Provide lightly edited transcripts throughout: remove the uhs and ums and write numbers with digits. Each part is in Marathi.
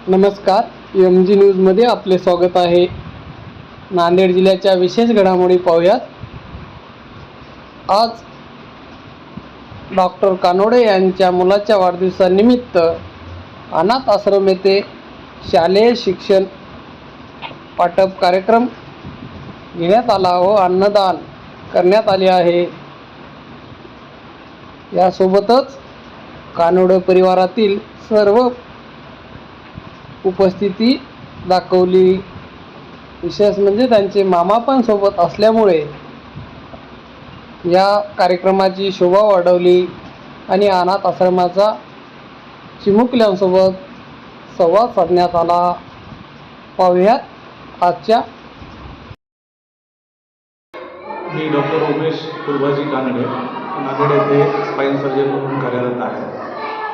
नमस्कार, एम जी न्यूजमध्ये आपले स्वागत आहे. नांदेड जिल्ह्याच्या विशेष घडामोडी पाहूयात. आज डॉक्टर कानोडे यांच्या मुलाच्या वाढदिवसानिमित्त अनाथ आश्रम येथे शालेय शिक्षण वाटप कार्यक्रम घेण्यात आला व अन्नदान करण्यात आले आहे. यासोबतच कानोडे परिवारातील सर्व उपस्थिती दाखवली. विशेष म्हणजे त्यांचे मामा पण सोबत असल्यामुळे या कार्यक्रमाची शोभा वाढवली आणि अनाथ आश्रमाचा चिमुकल्यांसोबत संवाद साधण्यात आला. पाहूयात आजच्या. मी डॉक्टर उमेश फुलबाजी कानडे नांदेड येथे स्पाईन सर्जन म्हणून कार्यरत आहे.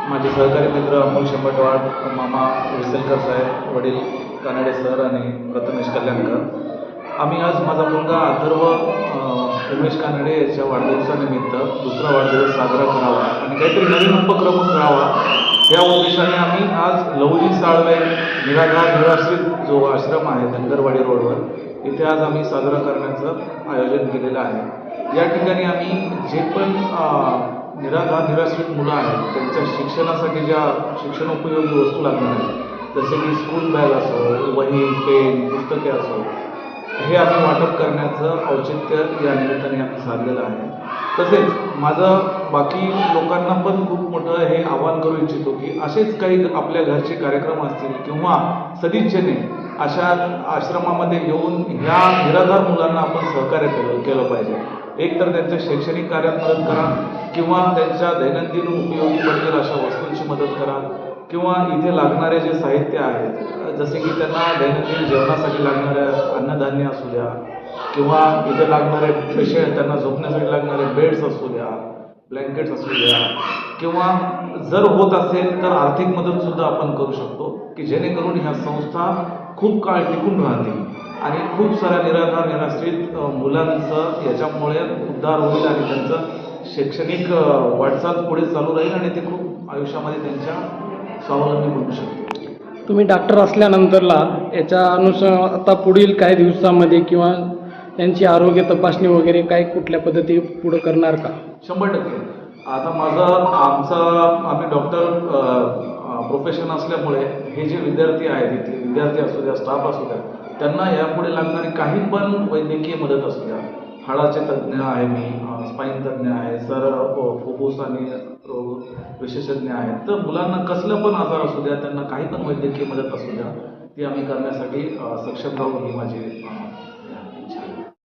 माझे सहकारी मित्र अमोल शंभटवाड, मामा विसलकर साहेब, वडील कानडे सर आणि प्रथमेश कल्याणकर. आम्ही आज माझा मुलगा अथर्व उमेश कानडे याच्या वाढदिवसानिमित्त दुसरा वाढदिवस साजरा करावा आणि काहीतरी नवीन उपक्रम करावा या उद्देशाने आम्ही आज लवली साळवे निराश्रित जो आश्रम आहे धनगरवाडी रोडवर, इथे आज आम्ही साजरा करण्याचं आयोजन केलेलं आहे. या ठिकाणी आम्ही जे पण निराश्रित मुलं आहेत त्यांच्या शिक्षणासाठी ज्या शिक्षणोपयोगी वस्तू लागणार आहेत, जसे की स्कूल बॅग असो, वही, पेन, पुस्तके असो, हे आम्ही वाटप करण्याचं औचित्य या निमित्ताने आम्ही साधलेलं आहे. तसेच माझं बाकी लोकांना पण खूप मोठं हे आवाहन करू इच्छितो की असेच काही आपल्या घरचे कार्यक्रम असतील किंवा सदिच्छेने अशा आश्रमामध्ये येऊन ह्या निराधार मुलांना आपण सहकार्य केलं पाहिजे. एक तर त्यांच्या शैक्षणिक कार्यात मदत करा किंवा त्यांच्या दैनंदिन उपयोगी पडतील अशा वस्तूंची मदत करा किंवा इथे लागणारे जे साहित्य आहेत, जसे की त्यांना दैनंदिन जेवणासाठी लागणाऱ्या अन्नधान्य असू द्या किंवा इथे लागणारे त्यांना झोपण्यासाठी लागणारे बेड्स असू द्या, ब्लँकेट्स असू द्या, किंवा जर होत असेल तर आर्थिक मदतसुद्धा आपण करू शकतो की जेणेकरून ह्या संस्था खूप काळ टिकून राहतील आणि खूप साऱ्या निराश्रित मुलांचं याच्यामुळे उद्धार होईल आणि त्यांचं शैक्षणिक वाटचाल पुढे चालू राहील आणि ते खूप आयुष्यामध्ये त्यांच्या स्वावलंबी बनू शकतो. तुम्ही डॉक्टर असल्यानंतरला याच्या अनुसार आता पुढील काही दिवसामध्ये किंवा त्यांची आरोग्य तपासणी वगैरे काय कुठल्या पद्धती पुढे करणार का? 100%. आता आम्ही डॉक्टर प्रोफेशन असल्यामुळे हे जे विद्यार्थी आहेत, इथले विद्यार्थी असू द्या, स्टाफ असू द्या, त्यांना यापुढे लागणारी काही पण वैद्यकीय मदत असू द्या, हाडाचे तज्ज्ञ आहे मी, स्पाईन तज्ज्ञ आहे सर, फुफ्फुस आणि रोग विशेषज्ञ आहेत, तर मुलांना कसलं पण आजार असू द्या, त्यांना काही पण वैद्यकीय मदत असू द्या, ती आम्ही करण्यासाठी सक्षम राहू ही माझी